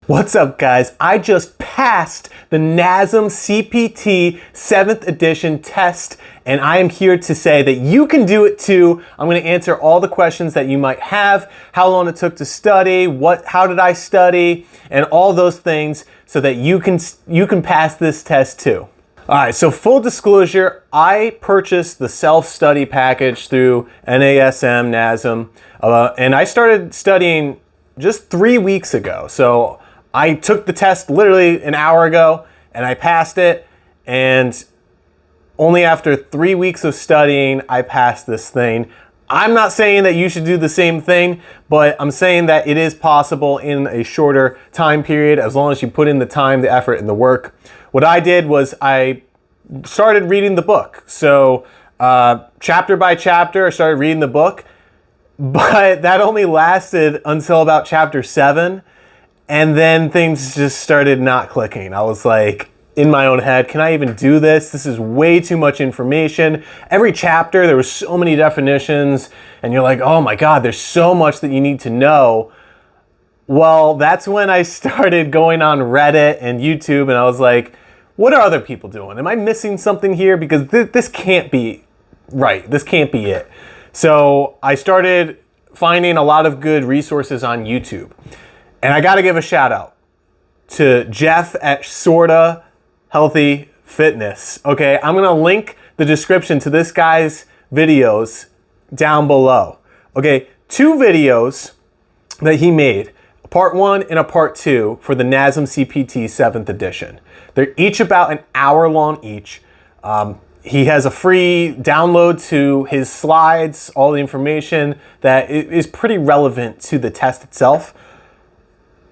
What's up, guys? I just passed the NASM CPT 7th edition test, and I am here to say that you can do it too. I'm going to answer all the questions that you might have, how long it took to study, how did I study, and all those things so that you can pass this test too. All right, so full disclosure, I purchased the self-study package through NASM, and I started studying just 3 weeks ago. So I took the test literally an hour ago and I passed it, and only after 3 weeks of studying, I passed this thing. I'm not saying that you should do the same thing, but I'm saying that it is possible in a shorter time period as long as you put in the time, the effort, and the work. What I did was I started reading the book. So chapter by chapter, I started reading the book, but that only lasted until about chapter 7. And then things just started not clicking. I was like, in my own head, can I even do this? This is way too much information. Every chapter, there were so many definitions, and you're like, oh my God, there's so much that you need to know. Well, that's when I started going on Reddit and YouTube, and I was like, what are other people doing? Am I missing something here? Because this can't be right. This can't be it. So I started finding a lot of good resources on YouTube. And I gotta give a shout out to Jeff at Sorta Healthy Fitness. Okay, I'm gonna link the description to this guy's videos down below. Okay, 2 videos that he made, a part 1 and a part 2 for the NASM CPT 7th edition. They're each about an hour long each. He has a free download to his slides, all the information that is pretty relevant to the test itself.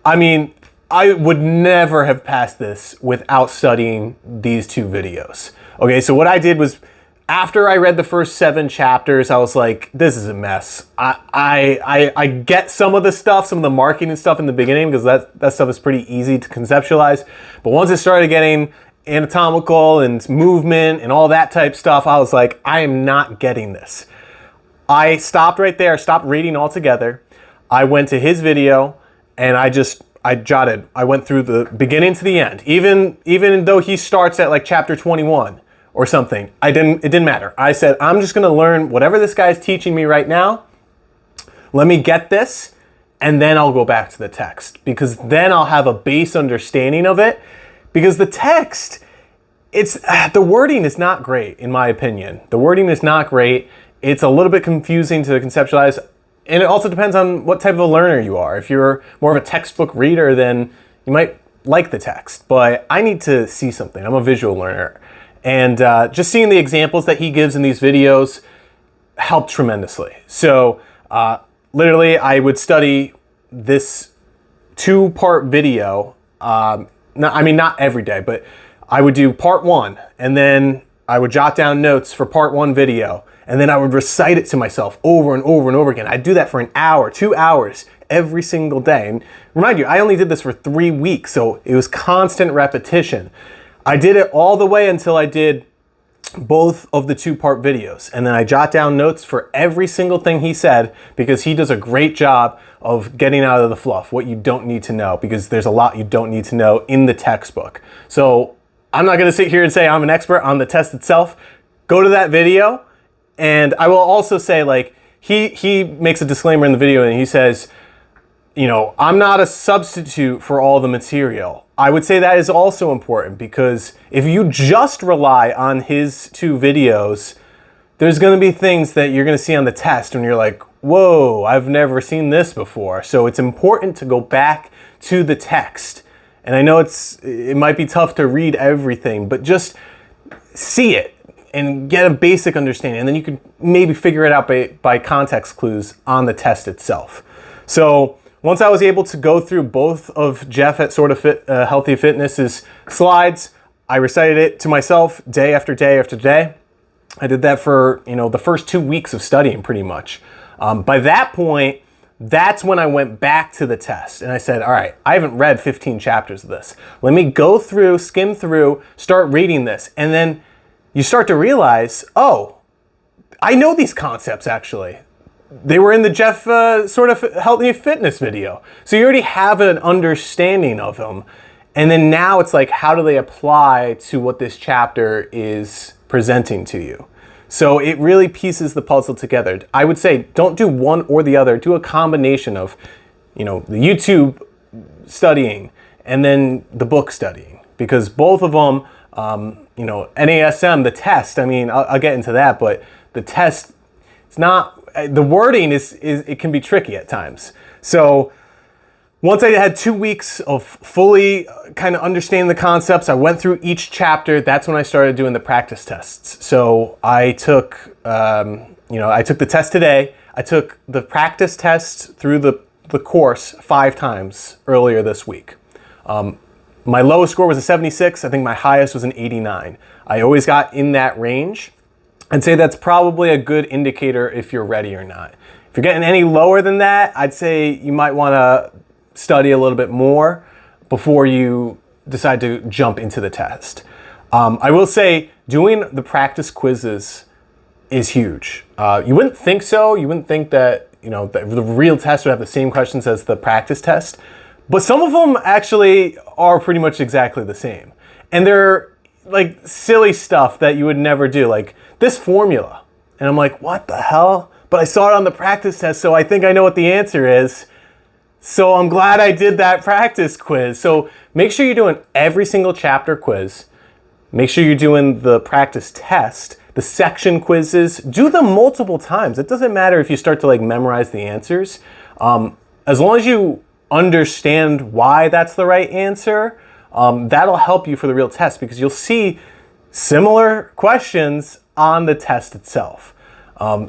I mean, I would never have passed this without studying these 2 videos. Okay, so what I did was, after I read the first 7 chapters, I was like, this is a mess. I get some of the stuff, some of the marketing stuff in the beginning, because that stuff is pretty easy to conceptualize. But once it started getting anatomical and movement and all that type stuff, I was like, I am not getting this. I stopped right there, stopped reading altogether. I went to his video, and I went through the beginning to the end. Even though he starts at like chapter 21 or something, it didn't matter. I said, I'm just gonna learn whatever this guy's teaching me right now. Let me get this, and then I'll go back to the text, because then I'll have a base understanding of it. Because the text, the wording is not great, in my opinion. The wording is not great. It's a little bit confusing to conceptualize. And it also depends on what type of a learner you are. If you're more of a textbook reader, then you might like the text. But I need to see something. I'm a visual learner. And just seeing the examples that he gives in these videos helped tremendously. So literally, I would study this 2-part video. Not every day, but I would do part 1. And then I would jot down notes for part 1 video. And then I would recite it to myself over and over and over again. I'd do that for an hour, 2 hours every single day. And remind you, I only did this for 3 weeks, so it was constant repetition. I did it all the way until I did both of the 2-part videos. And then I jot down notes for every single thing he said, because he does a great job of getting out of the fluff, what you don't need to know, because there's a lot you don't need to know in the textbook. So I'm not gonna sit here and say I'm an expert on the test itself. Go to that video. And I will also say, like, he makes a disclaimer in the video, and he says, you know, I'm not a substitute for all the material. I would say that is also important, because if you just rely on his 2 videos, there's going to be things that you're going to see on the test and you're like, whoa, I've never seen this before. So it's important to go back to the text. And I know it might be tough to read everything, but just see it and get a basic understanding, and then you can maybe figure it out by context clues on the test itself. So once I was able to go through both of Jeff at Healthy Fitness's slides, I recited it to myself day after day after day. I did that for the first 2 weeks of studying, pretty much. By that point, that's when I went back to the test, and I said, all right, I haven't read 15 chapters of this. Let me go through, skim through, start reading this, and then you start to realize, oh, I know these concepts actually. they were in the Jeff sort of healthy fitness video. So you already have an understanding of them. And then now it's like, how do they apply to what this chapter is presenting to you? So it really pieces the puzzle together. I would say don't do one or the other. Do a combination of, the YouTube studying and then the book studying. Because both of them, NASM, the test, I'll get into that, but the test, it's not, the wording it can be tricky at times. So once I had 2 weeks of fully kind of understanding the concepts, I went through each chapter. That's when I started doing the practice tests. So I took, I took the test today. I took the practice test through the course 5 times earlier this week. My lowest score was a 76. I think my highest was an 89. I always got in that range. I'd say that's probably a good indicator if you're ready or not. If you're getting any lower than that, I'd say you might want to study a little bit more before you decide to jump into the test. I will say doing the practice quizzes is huge. You wouldn't think so. You wouldn't think that, the real test would have the same questions as the practice test. But some of them actually are pretty much exactly the same. And they're like silly stuff that you would never do, like this formula. And I'm like, what the hell? But I saw it on the practice test, so I think I know what the answer is. So I'm glad I did that practice quiz. So make sure you're doing every single chapter quiz. Make sure you're doing the practice test, the section quizzes. Do them multiple times. It doesn't matter if you start to memorize the answers. As long as you understand why that's the right answer, that'll help you for the real test because you'll see similar questions on the test itself.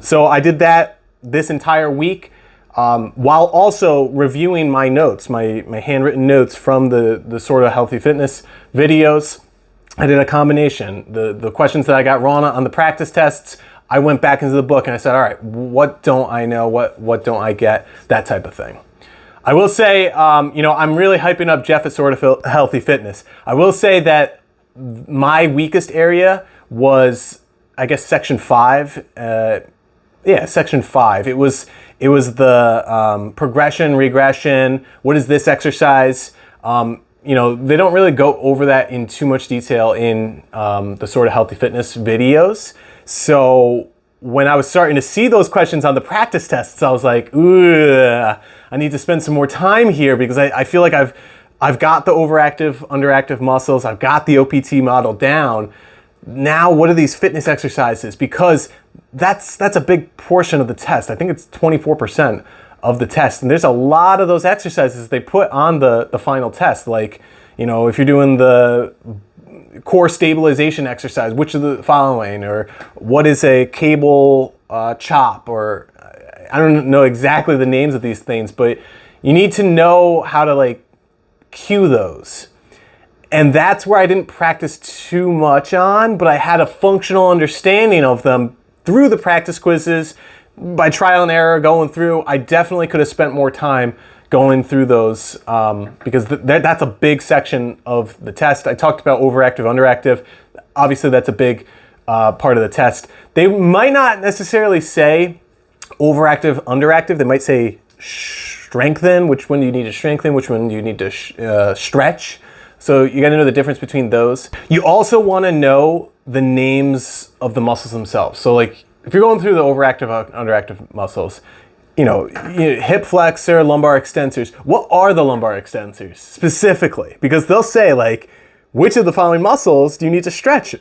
So I did that this entire week while also reviewing my notes, my handwritten notes from the sort of healthy fitness videos. I did a combination. The questions that I got wrong on the practice tests, I went back into the book and I said, all right, what don't I know? What don't I get? That type of thing. I will say, I'm really hyping up Jeff at Sort of Healthy Fitness. I will say that my weakest area was, I guess, section 5. Section 5. It was the progression, regression. What is this exercise? They don't really go over that in too much detail in the Sort of Healthy Fitness videos. So when I was starting to see those questions on the practice tests, I was like, ooh, I need to spend some more time here because I feel like I've got the overactive, underactive muscles. I've got the OPT model down. Now, what are these fitness exercises? Because that's a big portion of the test. I think it's 24% of the test. And there's a lot of those exercises they put on the final test. Like, if you're doing the core stabilization exercise, which of the following, or what is a cable chop, or I don't know exactly the names of these things, but you need to know how to cue those. And that's where I didn't practice too much on, but I had a functional understanding of them through the practice quizzes, by trial and error going through. I definitely could have spent more time going through those because that's a big section of the test. I talked about overactive, underactive. Obviously, that's a big part of the test. They might not necessarily say overactive, underactive. They might say strengthen, which one do you need to strengthen, which one do you need to stretch. So you got to know the difference between those. You also want to know the names of the muscles themselves. So if you're going through the overactive, underactive muscles, hip flexor, lumbar extensors. What are the lumbar extensors specifically? Because they'll say which of the following muscles do you need to stretch?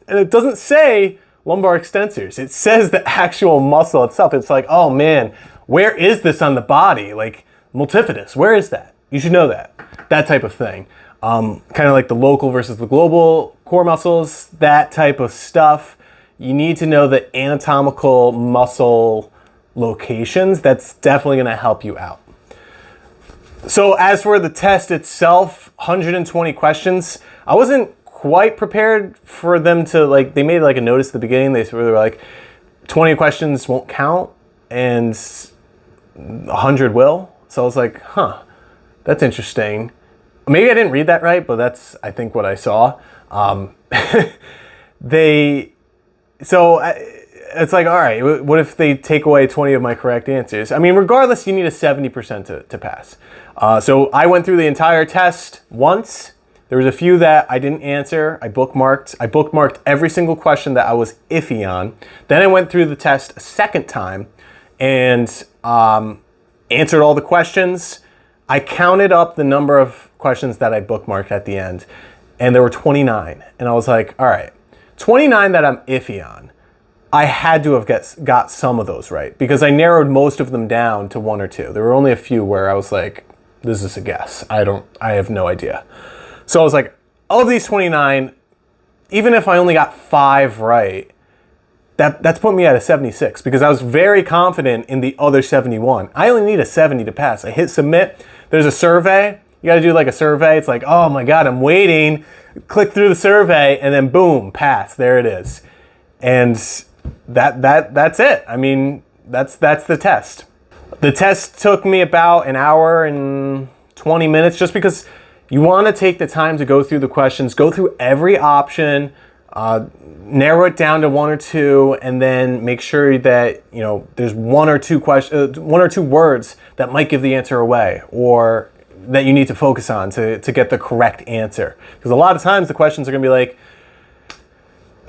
And it doesn't say lumbar extensors. It says the actual muscle itself. It's like, oh man, where is this on the body? Multifidus, where is that? You should know that. That type of thing. Kind of like the local versus the global core muscles, that type of stuff. You need to know the anatomical muscle locations. That's definitely going to help you out. So as for the test itself, 120 questions. I wasn't quite prepared for them to they made a notice at the beginning. They were 20 questions won't count and 100 will. So I was like, that's interesting. Maybe I didn't read that right, but that's, I think, what I saw. it's like, all right, what if they take away 20 of my correct answers? I mean, regardless, you need a 70% to pass. So I went through the entire test once. There was a few that I didn't answer. I bookmarked every single question that I was iffy on. Then I went through the test a second time and answered all the questions. I counted up the number of questions that I bookmarked at the end, and there were 29. And I was like, all right, 29 that I'm iffy on. I had to have got some of those right because I narrowed most of them down to one or two. There were only a few where I was like, this is a guess. I have no idea. So I was like, of these 29, even if I only got 5 right, that's put me at a 76 because I was very confident in the other 71. I only need a 70 to pass. I hit submit. There's a survey. You got to do like a survey. It's like, oh my God, I'm waiting. Click through the survey and then boom, pass. There it is. And that's it. I mean, that's the test. The test took me about an hour and 20 minutes just because you want to take the time to go through the questions, go through every option, narrow it down to 1 or 2, and then make sure that there's 1 or 2 words that might give the answer away or that you need to focus on to get the correct answer. Because a lot of times the questions are going to be like,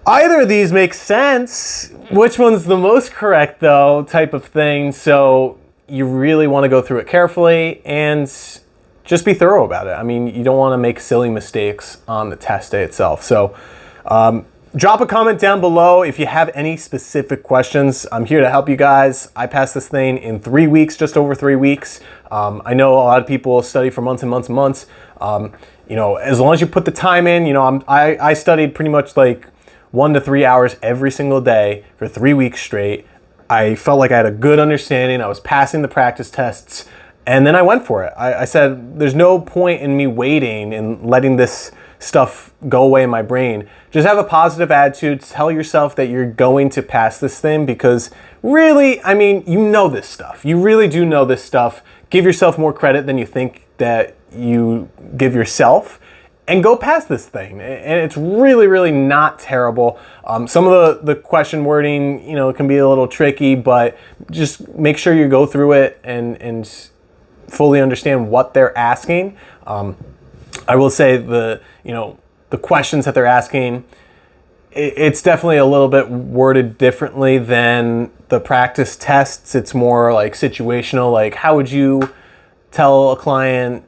either of these makes sense, which one's the most correct though, type of thing. So you really want to go through it carefully and just be thorough about it. I mean, you don't want to make silly mistakes on the test day itself. So drop a comment down below if you have any specific questions. I'm here to help you guys. I passed this thing in 3 weeks, just over 3 weeks. I know a lot of people study for months and months and months. As long as you put the time in, I studied pretty much like 1 to 3 hours every single day for 3 weeks straight. I felt like I had a good understanding. I was passing the practice tests, and then I went for it. I said, there's no point in me waiting and letting this stuff go away in my brain. Just have a positive attitude. Tell yourself that you're going to pass this thing because really, I mean, you know this stuff. You really do know this stuff. Give yourself more credit than you think that you give yourself. And go past this thing. And it's really, really not terrible. Some of the question wording, can be a little tricky, but just make sure you go through it and fully understand what they're asking. I will say the questions that they're asking, it's definitely a little bit worded differently than the practice tests. It's more like situational, like how would you tell a client,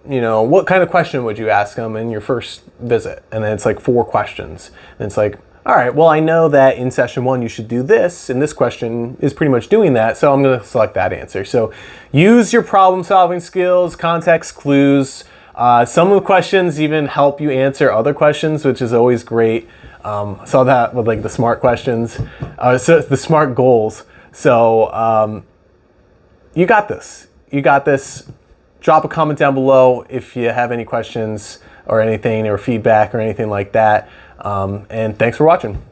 what kind of question would you ask them in your first visit? And then it's like 4 questions. And it's like, all right, well, I know that in session 1 you should do this, and this question is pretty much doing that, so I'm going to select that answer. So use your problem-solving skills, context clues. Some of the questions even help you answer other questions, which is always great. Saw that with like the SMART questions, so the SMART goals. So you got this. You got this. Drop a comment down below if you have any questions or anything or feedback or anything like that. And thanks for watching.